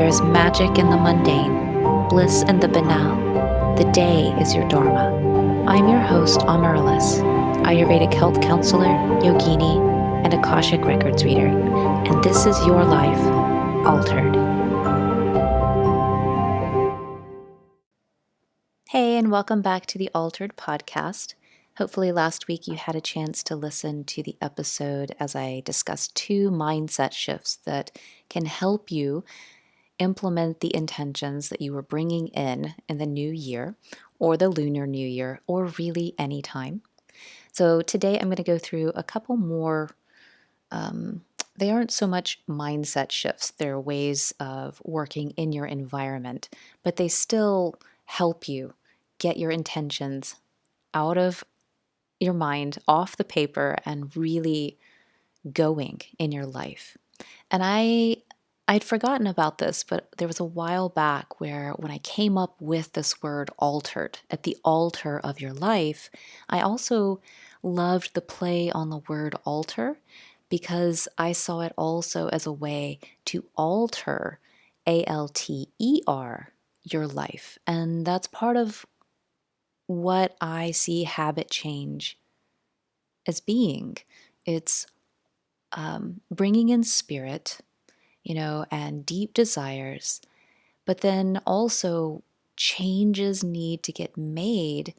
There is magic in the mundane, bliss in the banal. The day is your dharma. I'm your host, Amaryllis, Ayurvedic health counselor, yogini, and Akashic Records reader, and this is your life, altered. Hey, and welcome back to the Altered podcast. Hopefully last week you had a chance to listen to the episode as I discussed 2 mindset shifts that can help you implement the intentions that you were bringing in the new year or the lunar new year or really any time. So today I'm going to go through a couple more. They aren't so much mindset shifts, they're ways of working in your environment, but they still help you get your intentions out of your mind, off the paper, and really going in your life. And I'd forgotten about this, but there was a while back where when I came up with this word altered, at the altar of your life, I also loved the play on the word alter because I saw it also as a way to alter, ALTER, your life. And that's part of what I see habit change as being. It's bringing in spirit, and deep desires, but then also changes need to get made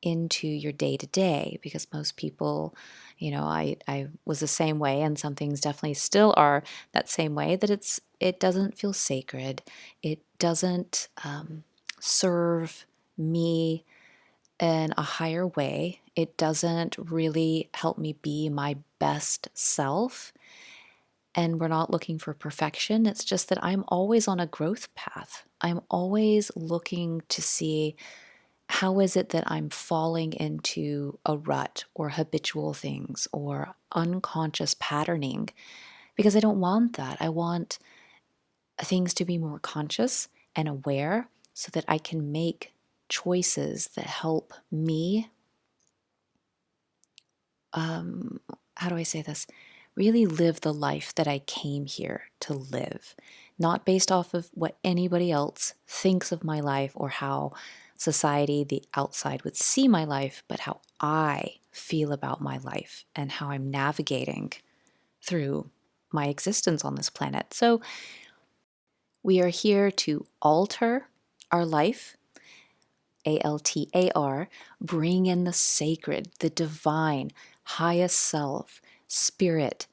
into your day to day because most people, I was the same way, and some things definitely still are that same way, that it doesn't feel sacred. It doesn't serve me in a higher way. It doesn't really help me be my best self. And we're not looking for perfection. It's just that I'm always on a growth path. I'm always looking to see how is it that I'm falling into a rut or habitual things or unconscious patterning, because I don't want that. I want things to be more conscious and aware so that I can make choices that help me, how do I say this? Really live the life that I came here to live, not based off of what anybody else thinks of my life or how society, the outside, would see my life, but how I feel about my life and how I'm navigating through my existence on this planet. So we are here to alter our life, ALTAR, bring in the sacred, the divine, highest self, spirit,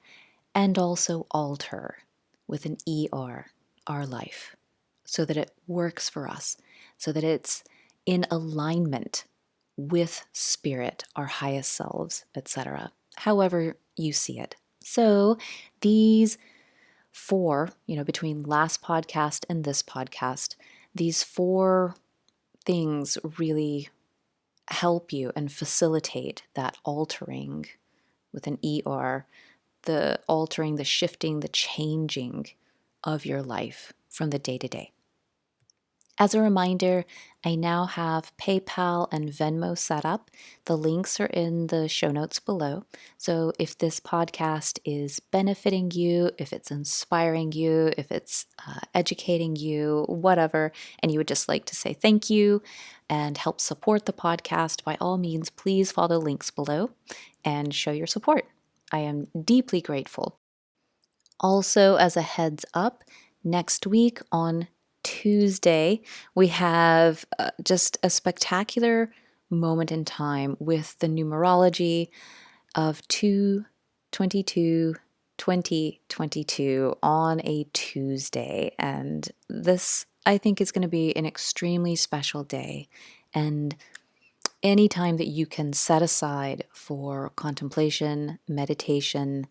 and also alter with an ER, our life, so that it works for us, so that it's in alignment with spirit, our highest selves, etc. However you see it. So these 4, between last podcast and this podcast, these 4 things really help you and facilitate that altering with an ER, the altering, the shifting, the changing of your life from the day to day. As a reminder, I now have PayPal and Venmo set up. The links are in the show notes below. So if this podcast is benefiting you, if it's inspiring you, if it's educating you, whatever, and you would just like to say thank you and help support the podcast, by all means, please follow the links below and show your support. I am deeply grateful. Also, as a heads up, next week on Tuesday, we have just a spectacular moment in time with the numerology of 2/22/2022 on a Tuesday. And this, I think, is going to be an extremely special day. And any time that you can set aside for contemplation, meditation,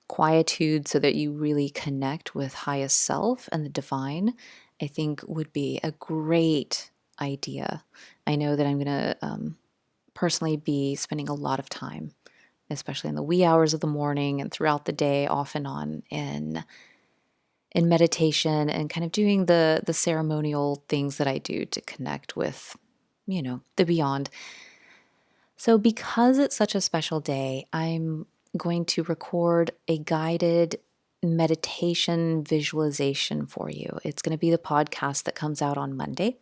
quietude, so that you really connect with highest self and the divine, I think would be a great idea. I know that I'm going to personally be spending a lot of time, especially in the wee hours of the morning and throughout the day, off and on, in meditation and kind of doing the ceremonial things that I do to connect with, the beyond. So because it's such a special day, I'm going to record a guided meditation visualization for you. It's going to be the podcast that comes out on Monday.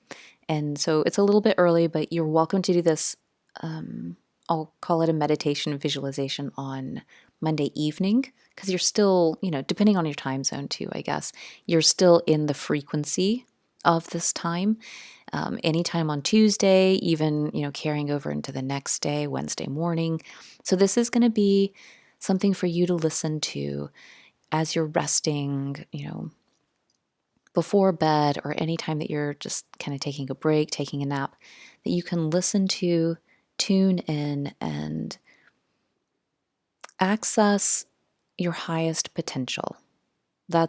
And so it's a little bit early, but you're welcome to do this. I'll call it a meditation visualization on Monday evening because you're still, depending on your time zone too, I guess, you're still in the frequency of this time. Anytime on Tuesday, even, carrying over into the next day, Wednesday morning. So this is going to be something for you to listen to as you're resting, before bed or any time that you're just kind of taking a break, taking a nap, that you can listen to, tune in, and access your highest potential. I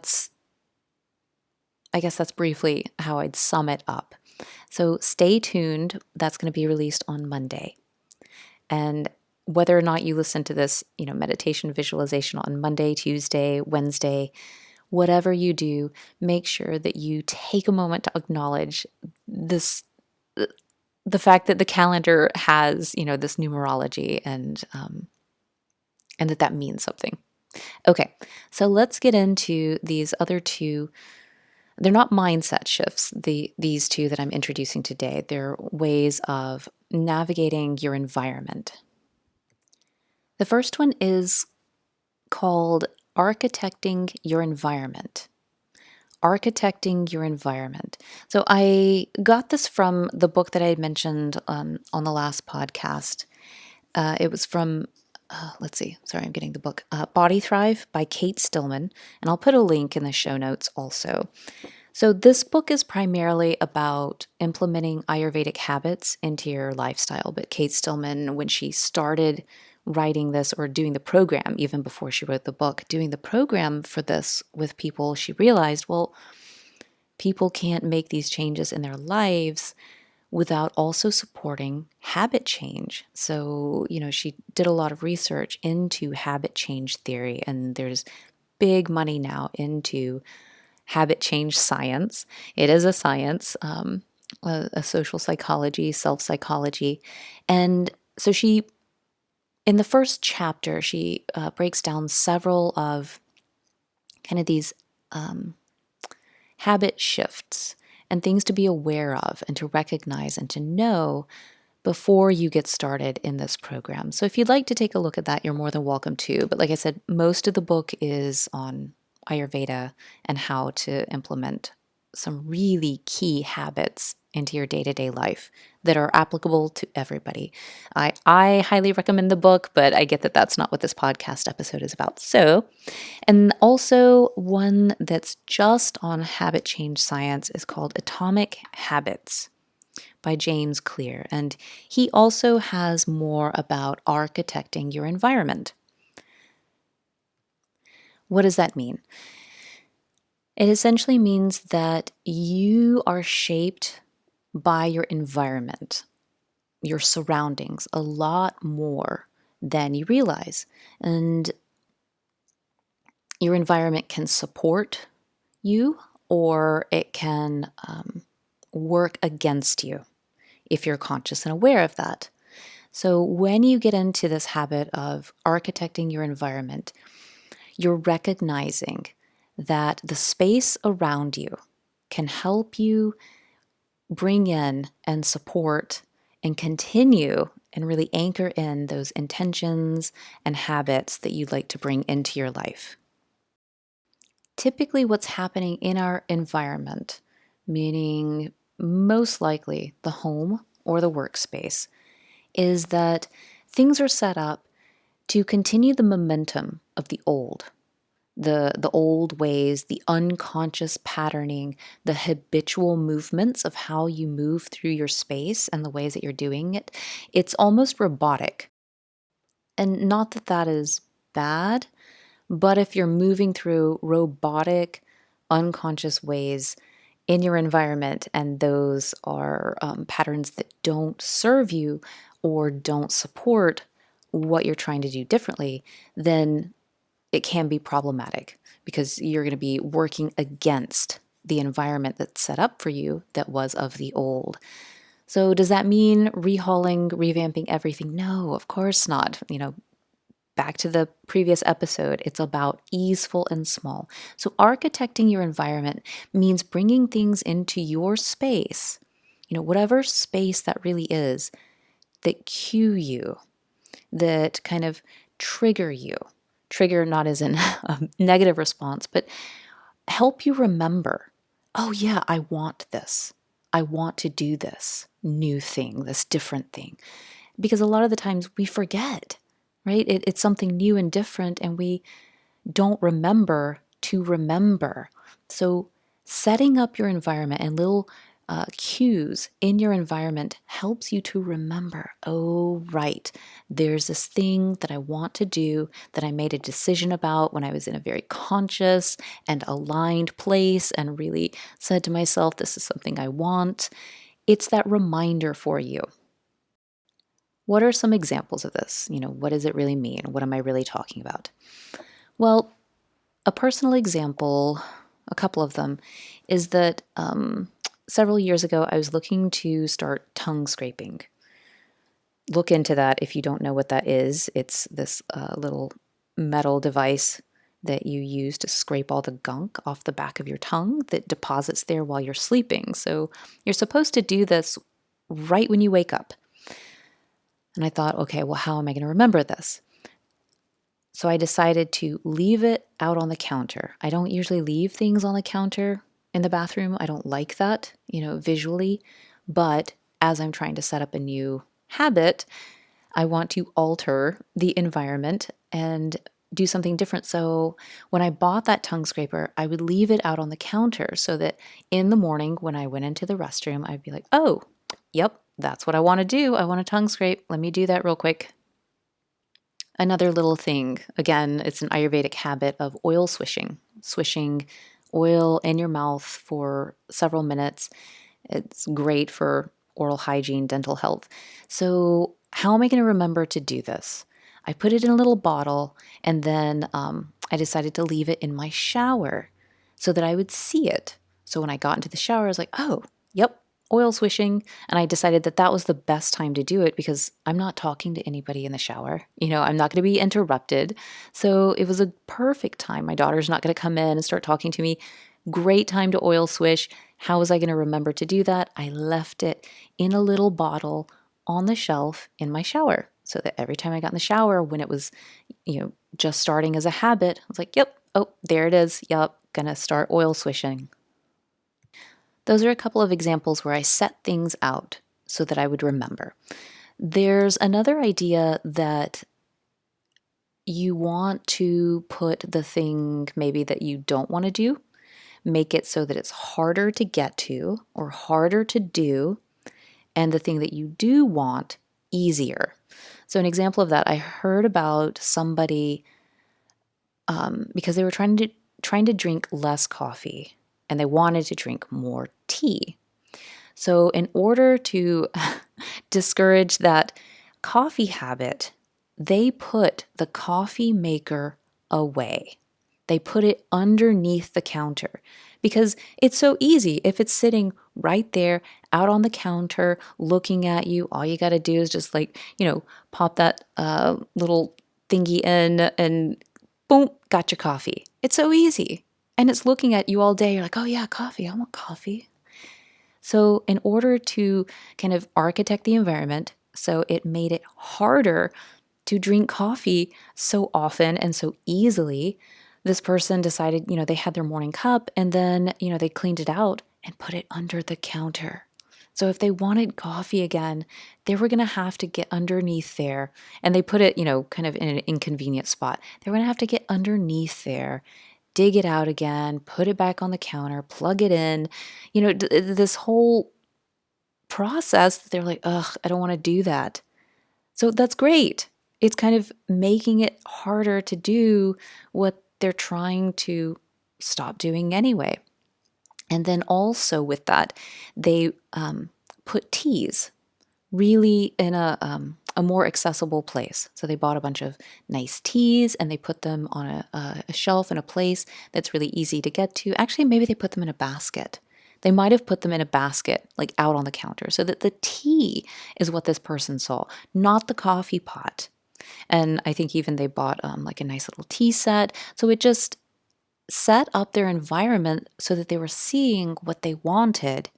guess that's briefly how I'd sum it up. So stay tuned. That's going to be released on Monday. And whether or not you listen to this, meditation visualization on Monday, Tuesday, Wednesday, whatever you do, make sure that you take a moment to acknowledge the fact that the calendar has, this numerology and that means something. Okay, so let's get into these other two. They're not mindset shifts, these two that I'm introducing today. They're ways of navigating your environment. The first one is called architecting your environment. Architecting your environment. So I got this from the book that I had mentioned on the last podcast. It was from, let's see, sorry, I'm getting the book, Body Thrive by Kate Stillman. And I'll put a link in the show notes also. So this book is primarily about implementing Ayurvedic habits into your lifestyle. But Kate Stillman, when she started writing this or doing the program, even before she wrote the book, doing the program for this with people, she realized, well, people can't make these changes in their lives without also supporting habit change. So, she did a lot of research into habit change theory, and there's big money now into habit change science. It is a science, a social psychology, self-psychology. And so in the first chapter, she breaks down several of kind of these habit shifts and things to be aware of and to recognize and to know before you get started in this program. So if you'd like to take a look at that, you're more than welcome to. But like I said, most of the book is on Ayurveda and how to implement some really key habits into your day-to-day life that are applicable to everybody. I highly recommend the book, but I get that that's not what this podcast episode is about. So, and also one that's just on habit change science is called Atomic Habits by James Clear. And he also has more about architecting your environment. What does that mean? It essentially means that you are shaped by your environment, your surroundings, a lot more than you realize. And your environment can support you or it can work against you if you're conscious and aware of that. So when you get into this habit of architecting your environment, you're recognizing that the space around you can help you bring in and support and continue and really anchor in those intentions and habits that you'd like to bring into your life. Typically, what's happening in our environment, meaning most likely the home or the workspace, is that things are set up to continue the momentum of the old. The old ways, the unconscious patterning, the habitual movements of how you move through your space and the ways that you're doing it. It's almost robotic. And not that that is bad, but if you're moving through robotic, unconscious ways in your environment and those are patterns that don't serve you or don't support what you're trying to do differently, then it can be problematic because you're going to be working against the environment that's set up for you that was of the old. So does that mean rehauling, revamping everything? No, of course not. back to the previous episode, it's about easeful and small. So architecting your environment means bringing things into your space, whatever space that really is, that cue you, that kind of trigger you. Trigger not as in a negative response, but help you remember, oh yeah, I want this. I want to do this new thing, this different thing. Because a lot of the times we forget, right? It's something new and different, and we don't remember to remember. So setting up your environment and little cues in your environment helps you to remember, oh, right, there's this thing that I want to do that I made a decision about when I was in a very conscious and aligned place and really said to myself, this is something I want. It's that reminder for you. What are some examples of this? What does it really mean? What am I really talking about? Well, a personal example, a couple of them, is that several years ago I was looking to start tongue scraping. Look into that if you don't know what that is. It's this little metal device that you use to scrape all the gunk off the back of your tongue that deposits there while you're sleeping. So you're supposed to do this right when you wake up. And I thought, okay, well, how am I going to remember this? So I decided to leave it out on the counter. I don't usually leave things on the counter in the bathroom. I don't like that, visually. But as I'm trying to set up a new habit, I want to alter the environment and do something different. So when I bought that tongue scraper, I would leave it out on the counter so that in the morning when I went into the restroom, I'd be like, oh, yep, that's what I want to do. I want a tongue scrape. Let me do that real quick. Another little thing, again, it's an Ayurvedic habit of oil swishing oil in your mouth for several minutes. It's great for oral hygiene, dental health. So how am I going to remember to do this? I put it in a little bottle, and then I decided to leave it in my shower so that I would see it. So when I got into the shower, I was like, oh, yep, oil swishing. And I decided that that was the best time to do it because I'm not talking to anybody in the shower. I'm not going to be interrupted. So it was a perfect time. My daughter's not going to come in and start talking to me. Great time to oil swish. How was I going to remember to do that? I left it in a little bottle on the shelf in my shower so that every time I got in the shower, when it was, just starting as a habit, I was like, yep, oh, there it is. Yep, gonna start oil swishing. Those are a couple of examples where I set things out so that I would remember. There's another idea that you want to put the thing maybe that you don't want to do, make it so that it's harder to get to or harder to do, and the thing that you do want easier. So an example of that, I heard about somebody because they were trying to drink less coffee and they wanted to drink more tea. So in order to discourage that coffee habit, they put the coffee maker away. They put it underneath the counter because it's so easy. If it's sitting right there out on the counter looking at you, all you got to do is just pop that little thingy in and boom, got your coffee. It's so easy. And it's looking at you all day. You're like, oh yeah, coffee. I want coffee. So in order to kind of architect the environment so it made it harder to drink coffee so often and so easily, this person decided, they had their morning cup and then, they cleaned it out and put it under the counter. So if they wanted coffee again, they were going to have to get underneath there. And they put it, kind of in an inconvenient spot. They were going to have to get underneath there, dig it out again, put it back on the counter, plug it in. This whole process, they're like, ugh, I don't want to do that. So that's great. It's kind of making it harder to do what they're trying to stop doing anyway. And then also with that, they put teas really in a more accessible place. So they bought a bunch of nice teas and they put them on a shelf in a place that's really easy to get to. Actually, maybe they put them in a basket. They might have put them in a basket, like out on the counter, so that the tea is what this person saw, not the coffee pot. And I think even they bought like a nice little tea set. So it just set up their environment so that they were seeing what they wanted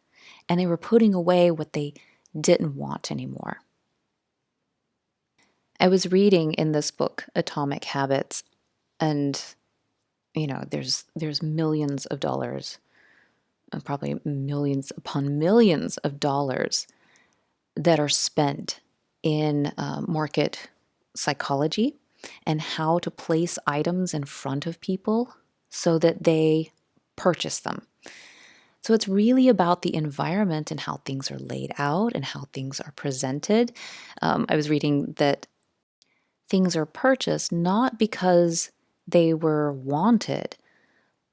and they were putting away what they didn't want anymore. I was reading in this book, Atomic Habits, and there's millions of dollars, probably millions upon millions of dollars that are spent in market psychology and how to place items in front of people so that they purchase them. So it's really about the environment and how things are laid out and how things are presented. I was reading that things are purchased not because they were wanted,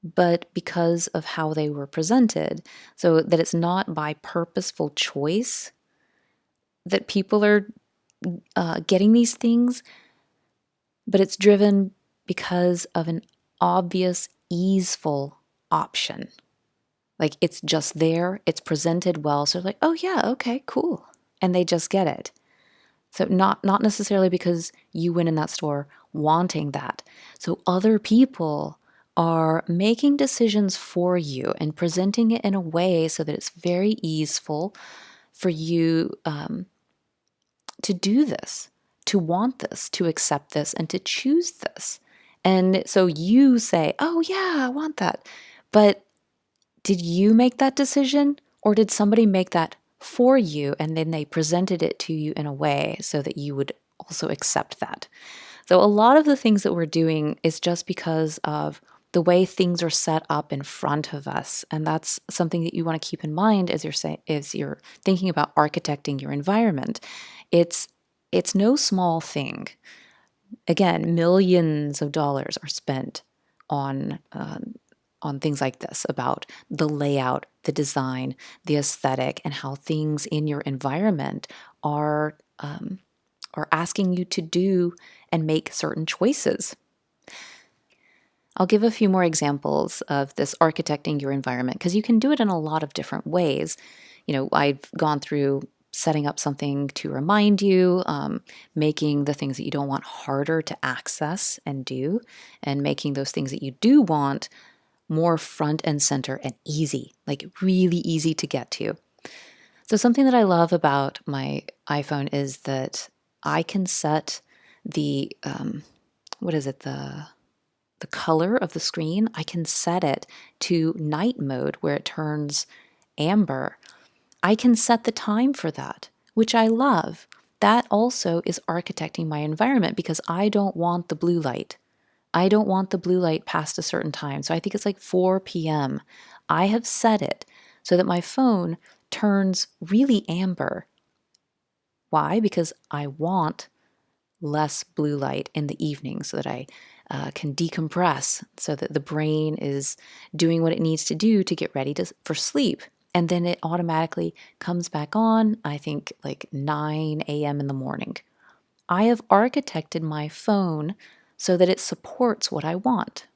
but because of how they were presented. So that it's not by purposeful choice that people are getting these things, but it's driven because of an obvious, easeful option. Like it's just there, it's presented well, so they're like, oh yeah, okay, cool. And they just get it. So not necessarily because you went in that store wanting that. So other people are making decisions for you and presenting it in a way so that it's very easeful for you to do this, to want this, to accept this, and to choose this. And so you say, oh yeah, I want that. But did you make that decision or did somebody make that for you and then they presented it to you in a way so that you would also accept that? So a lot of the things that we're doing is just because of the way things are set up in front of us. And that's something that you want to keep in mind as you're thinking about architecting your environment. It's no small thing. Again, millions of dollars are spent on things like this, about the layout, the design, the aesthetic, and how things in your environment are asking you to do and make certain choices. I'll give a few more examples of this architecting your environment because you can do it in a lot of different ways. I've gone through setting up something to remind you, making the things that you don't want harder to access and do, and making those things that you do want more front and center and easy, like really easy to get to. So something that I love about my iPhone is that I can set the the color of the screen. I can set it to night mode where it turns amber. I can set the time for that, which I love. That also is architecting my environment because I don't want the blue light. I don't want the blue light past a certain time. So I think it's like 4 p.m. I have set it so that my phone turns really amber. Why? Because I want less blue light in the evening so that I can decompress, so that the brain is doing what it needs to do to get ready for sleep. And then it automatically comes back on, I think like 9 a.m. in the morning. I have architected my phone so that it supports what I want.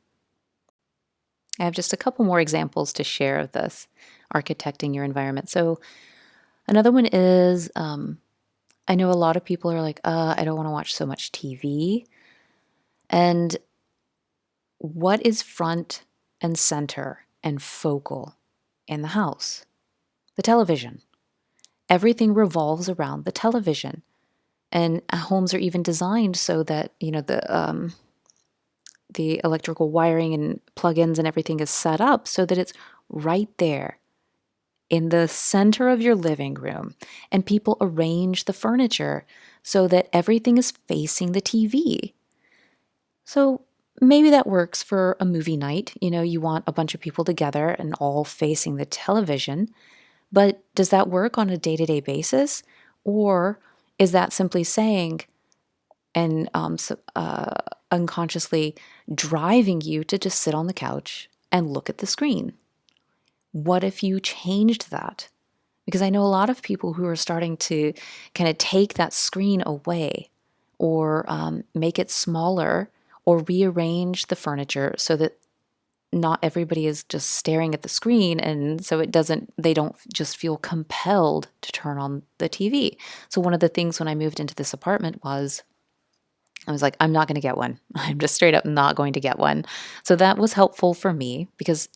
I have just a couple more examples to share of this, architecting your environment. So another one is, I know a lot of people are like, I don't want to watch so much TV. And what is front and center and focal in the house? The television. Everything revolves around the television. And homes are even designed so that, the electrical wiring and plugins and everything is set up so that it's right there in the center of your living room. And people arrange the furniture so that everything is facing the TV. So maybe that works for a movie night. You want a bunch of people together and all facing the television. But does that work on a day-to-day basis? Or is that simply saying, and unconsciously driving you to just sit on the couch and look at the screen? What if you changed that? Because I know a lot of people who are starting to kind of take that screen away or make it smaller or rearrange the furniture so that not everybody is just staring at the screen, and so they don't just feel compelled to turn on the TV. So one of the things when I moved into this apartment was I was like, I'm not going to get one. I'm just straight up not going to get one. So that was helpful for me because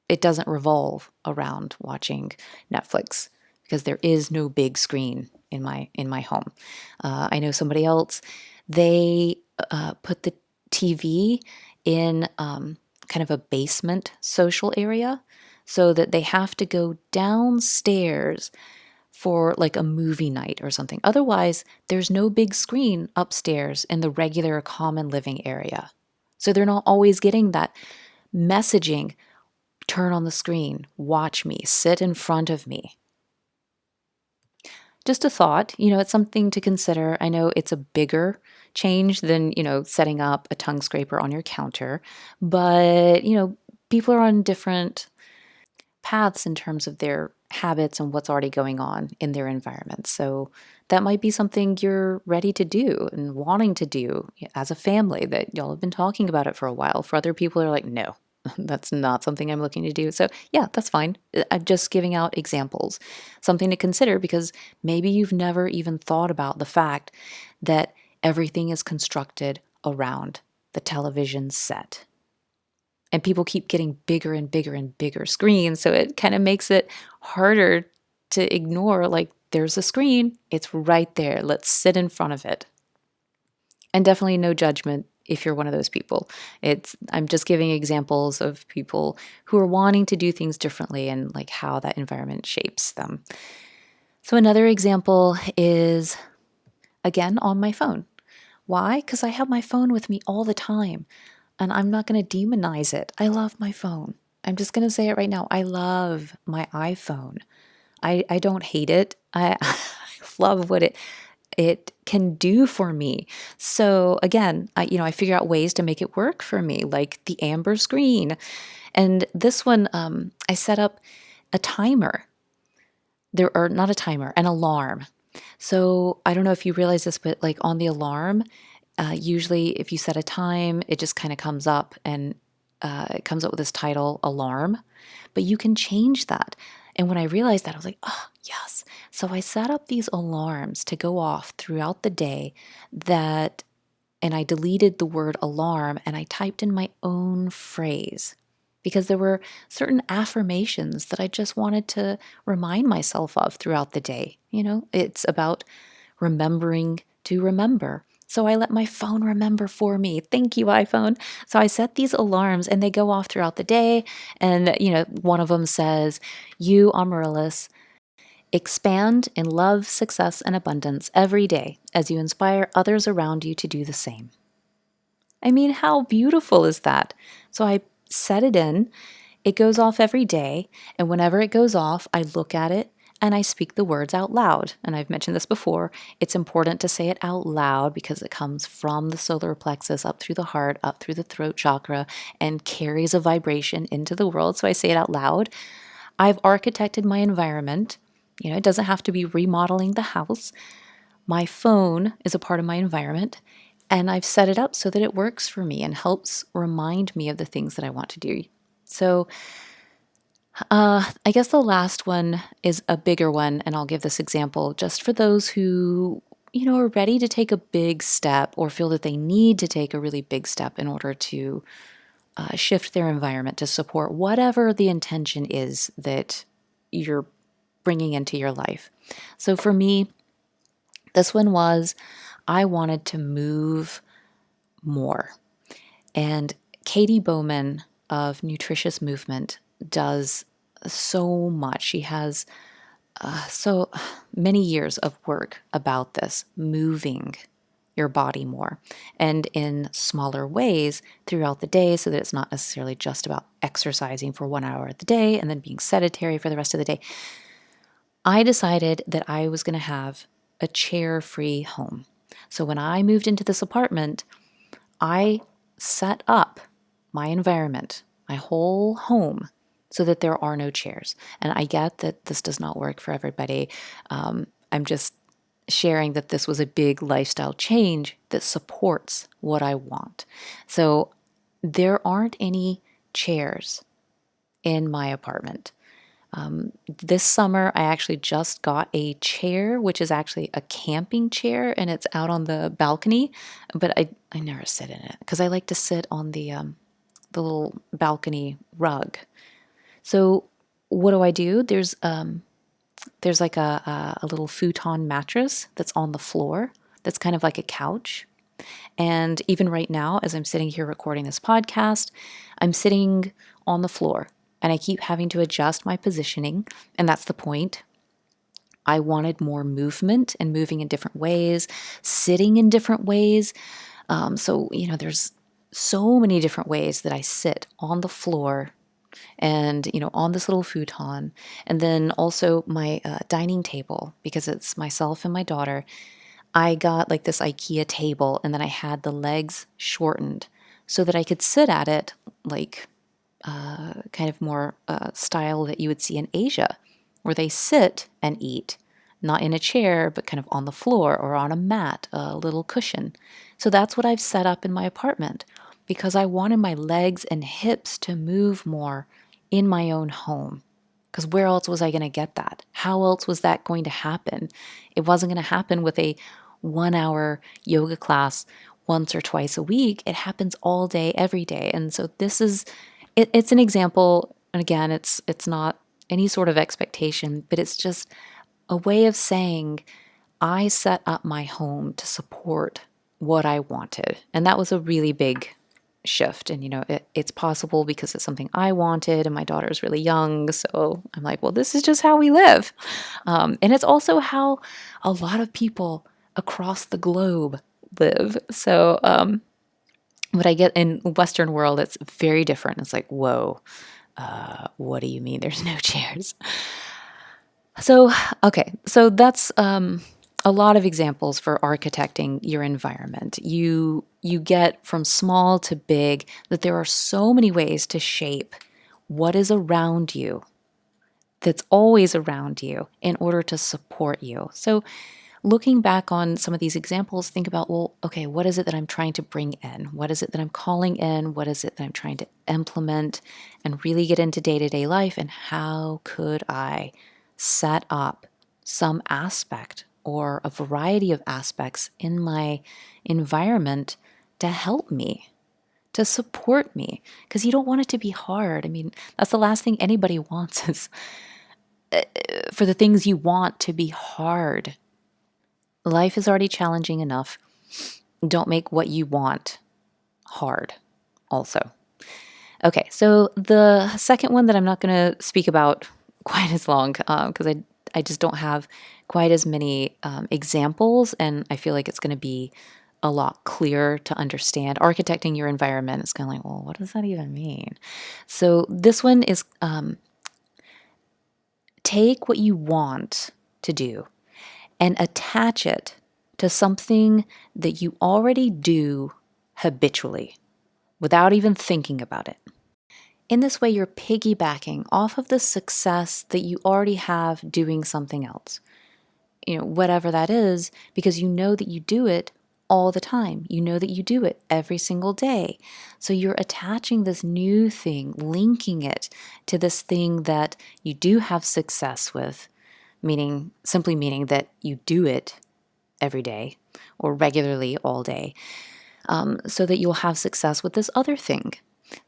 it doesn't revolve around watching Netflix because there is no big screen in my home. I know somebody else, they put the TV in kind of a basement social area so that they have to go downstairs for like a movie night or something. Otherwise, there's no big screen upstairs in the regular common living area. So they're not always getting that messaging, turn on the screen, watch me, sit in front of me. Just a thought, it's something to consider. I know it's a bigger change than, setting up a tongue scraper on your counter, but, people are on different paths in terms of their habits and what's already going on in their environment. So that might be something you're ready to do and wanting to do as a family, that y'all have been talking about it for a while. For other people, are like, no, that's not something I'm looking to do. So yeah, that's fine. I'm just giving out examples, something to consider, because maybe you've never even thought about the fact that everything is constructed around the television set. And people keep getting bigger and bigger and bigger screens. So it kind of makes it harder to ignore, like, there's a screen, it's right there. Let's sit in front of it. And definitely no judgment if you're one of those people. I'm just giving examples of people who are wanting to do things differently and like how that environment shapes them. So another example is, again, on my phone. Why? Because I have my phone with me all the time. And I'm not going to demonize it. I love my phone. I'm just going to say it right now. I love my iPhone. I don't hate it. I love what it can do for me. So again, I figure out ways to make it work for me, like the amber screen. And this one, I set up a timer. Not a timer, an alarm. So I don't know if you realize this, but like on the alarm, usually if you set a time, it just kind of comes up, and it comes up with this title, alarm. But you can change that. And when I realized that, I was like, oh, yes. So I set up these alarms to go off throughout the day, and I deleted the word alarm and I typed in my own phrase, because there were certain affirmations that I just wanted to remind myself of throughout the day. It's about remembering to remember. So I let my phone remember for me. Thank you, iPhone. So I set these alarms and they go off throughout the day. And, one of them says, you, Amaryllis, expand in love, success, and abundance every day as you inspire others around you to do the same. I mean, how beautiful is that? So I set it in. It goes off every day. And whenever it goes off, I look at it and I speak the words out loud. And I've mentioned this before. It's important to say it out loud because it comes from the solar plexus up through the heart, up through the throat chakra, and carries a vibration into the world. So I say it out loud. I've architected my environment. It doesn't have to be remodeling the house. My phone is a part of my environment. And I've set it up so that it works for me and helps remind me of the things that I want to do. So I guess the last one is a bigger one, and I'll give this example just for those who, are ready to take a big step or feel that they need to take a really big step in order to shift their environment to support whatever the intention is that you're bringing into your life. So for me, this one was, I wanted to move more. And Katie Bowman of Nutritious Movement does so much. She has so many years of work about this, moving your body more and in smaller ways throughout the day, so that it's not necessarily just about exercising for 1 hour of the day and then being sedentary for the rest of the day. I decided that I was going to have a chair-free home. So when I moved into this apartment, I set up my environment, my whole home, so that there are no chairs. And I get that this does not work for everybody. I'm just sharing that this was a big lifestyle change that supports what I want. So there aren't any chairs in my apartment. This summer, I actually just got a chair, which is actually a camping chair, and it's out on the balcony. But I never sit in it because I like to sit on the little balcony rug. So what do? There's like a little futon mattress that's on the floor that's kind of like a couch. And even right now, as I'm sitting here recording this podcast, I'm sitting on the floor and I keep having to adjust my positioning. And that's the point. I wanted more movement and moving in different ways, sitting in different ways. There's so many different ways that I sit on the floor and, on this little futon. And then also my dining table, because it's myself and my daughter. I got like this IKEA table and then I had the legs shortened so that I could sit at it like kind of more style that you would see in Asia, where they sit and eat, not in a chair, but kind of on the floor or on a mat, a little cushion. So that's what I've set up in my apartment because I wanted my legs and hips to move more in my own home. Because where else was I going to get that? How else was that going to happen? It wasn't going to happen with a 1 hour yoga class once or twice a week. It happens all day, every day. And so it's an example. And again, it's not any sort of expectation, but it's just a way of saying I set up my home to support what I wanted. And that was a really big shift. And, it's possible because it's something I wanted and my daughter's really young. So I'm like, well, this is just how we live. And it's also how a lot of people across the globe live. So, what I get in Western world, it's very different. It's like, whoa, what do you mean there's no chairs? So, okay, so that's a lot of examples for architecting your environment. You get from small to big that there are so many ways to shape what is around you, that's always around you in order to support you. So looking back on some of these examples, think about, well, okay, what is it that I'm trying to bring in? What is it that I'm calling in? What is it that I'm trying to implement and really get into day-to-day life? And how could I set up some aspect or a variety of aspects in my environment to help me, to support me? Because you don't want it to be hard. I mean, that's the last thing anybody wants is for the things you want to be hard. Life is already challenging enough. Don't make what you want hard also. Okay, so the second one that I'm not going to speak about quite as long because I just don't have quite as many examples, and I feel like it's going to be a lot clearer to understand. Architecting your environment is kind of like, well, what does that even mean? So this one is take what you want to do and attach it to something that you already do habitually without even thinking about it. In this way, you're piggybacking off of the success that you already have doing something else, whatever that is, because you know that you do it all the time. You know that you do it every single day. So you're attaching this new thing, linking it to this thing that you do have success with, simply meaning that you do it every day or regularly all day, so that you'll have success with this other thing.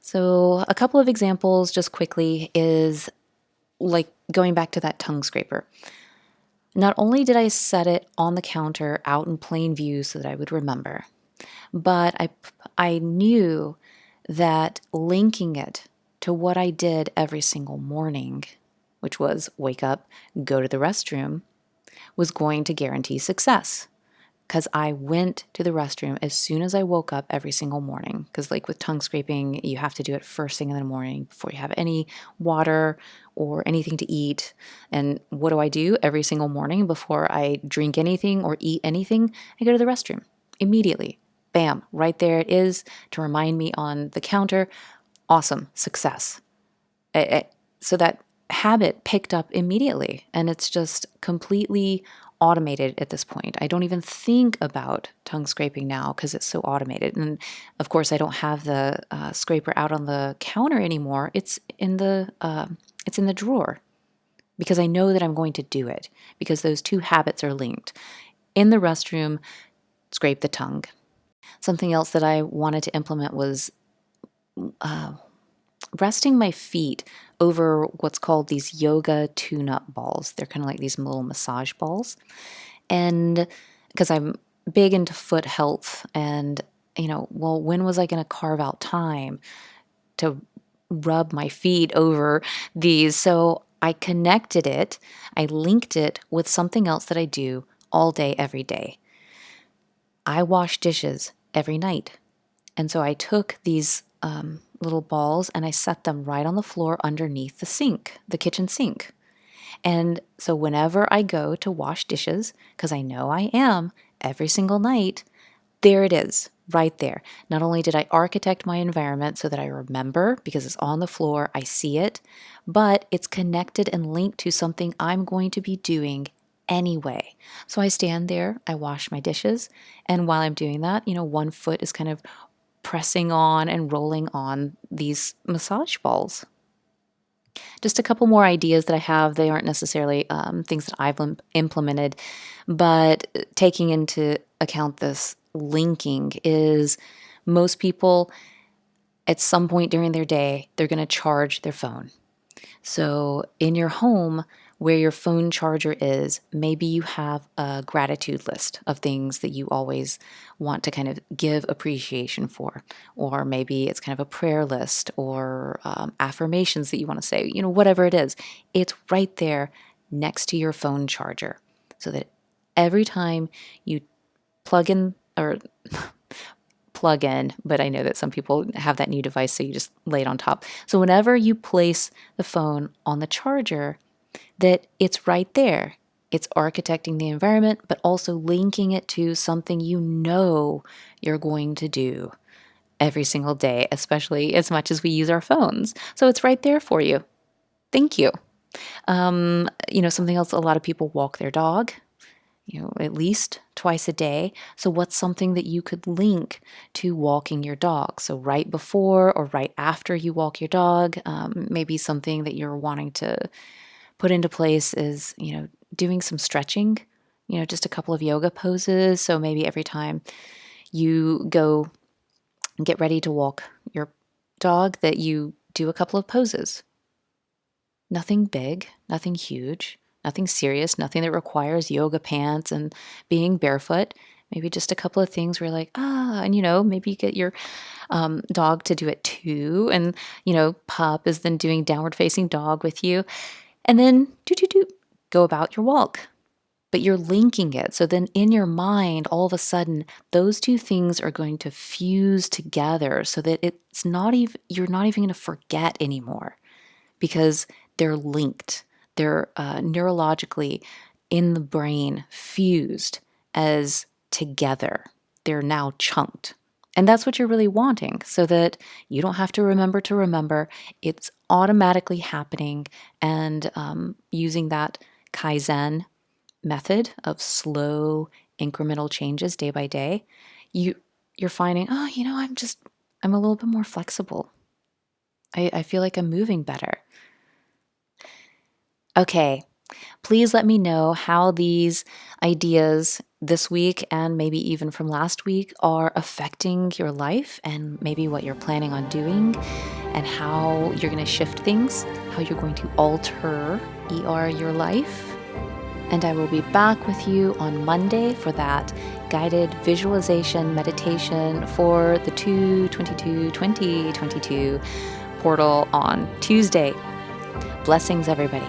So a couple of examples just quickly is like going back to that tongue scraper. Not only did I set it on the counter out in plain view so that I would remember, but I knew that linking it to what I did every single morning, which was wake up, go to the restroom, was going to guarantee success. Because I went to the restroom as soon as I woke up every single morning. Because like with tongue scraping, you have to do it first thing in the morning before you have any water or anything to eat. And what do I do every single morning before I drink anything or eat anything? I go to the restroom immediately. Bam, right there it is to remind me on the counter. Awesome, success. So that habit picked up immediately, and it's just completely automated at this point. I don't even think about tongue scraping now because it's so automated. And of course, I don't have the scraper out on the counter anymore. It's in the drawer. because I know that I'm going to do it, because those two habits are linked. In the restroom, scrape the tongue. Something else that I wanted to implement was resting my feet over what's called these yoga tune-up balls. They're kind of like these little massage balls. And because I'm big into foot health and, well, when was I going to carve out time to rub my feet over these? So I connected it, I linked it with something else that I do all day, every day. I wash dishes every night. And so I took these little balls and I set them right on the floor underneath the sink, the kitchen sink. And so whenever I go to wash dishes, because I know I am every single night, there it is, right there. Not only did I architect my environment so that I remember, because it's on the floor, I see it, but it's connected and linked to something I'm going to be doing anyway. So I stand there, I wash my dishes, and while I'm doing that, one foot is kind of pressing on and rolling on these massage balls. Just a couple more ideas that I have. They aren't necessarily things that I've implemented, but taking into account this linking is most people at some point during their day, they're going to charge their phone. So in your home, where your phone charger is, maybe you have a gratitude list of things that you always want to kind of give appreciation for. Or maybe it's kind of a prayer list or affirmations that you want to say, whatever it is. It's right there next to your phone charger so that every time you plug in, but I know that some people have that new device, so you just lay it on top. So whenever you place the phone on the charger, that it's right there. It's architecting the environment, but also linking it to something you're going to do every single day, especially as much as we use our phones. So it's right there for you. Thank you. Something else, a lot of people walk their dog, at least twice a day. So what's something that you could link to walking your dog? So right before or right after you walk your dog, maybe something that you're wanting to put into place is, doing some stretching, just a couple of yoga poses. So maybe every time you go get ready to walk your dog, that you do a couple of poses. Nothing big, nothing huge, nothing serious, nothing that requires yoga pants and being barefoot. Maybe just a couple of things where you're like, and maybe you get your dog to do it too. And, pup is then doing downward facing dog with you. And then go about your walk. But you're linking it. So then in your mind, all of a sudden, those two things are going to fuse together so that you're not even going to forget anymore because they're linked. They're neurologically in the brain fused as together. They're now chunked. And that's what you're really wanting so that you don't have to remember. It's automatically happening. And using that Kaizen method of slow incremental changes day by day, you're finding, I'm a little bit more flexible. I feel like I'm moving better. Okay, please let me know how these ideas this week and maybe even from last week are affecting your life and maybe what you're planning on doing and how you're going to shift things, how you're going to alter your life. And I will be back with you on Monday for that guided visualization meditation for the 2/22/2022 portal on Tuesday. Blessings, everybody.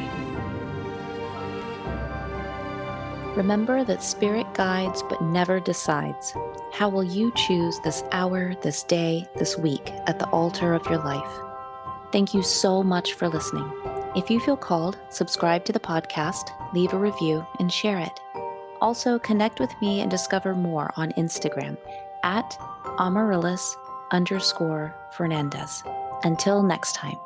Remember that spirit guides but never decides. How will you choose this hour, this day, this week at the altar of your life? Thank you so much for listening. If you feel called, subscribe to the podcast, leave a review, and share it. Also, connect with me and discover more on Instagram at Amaryllis_Fernandez. Until next time.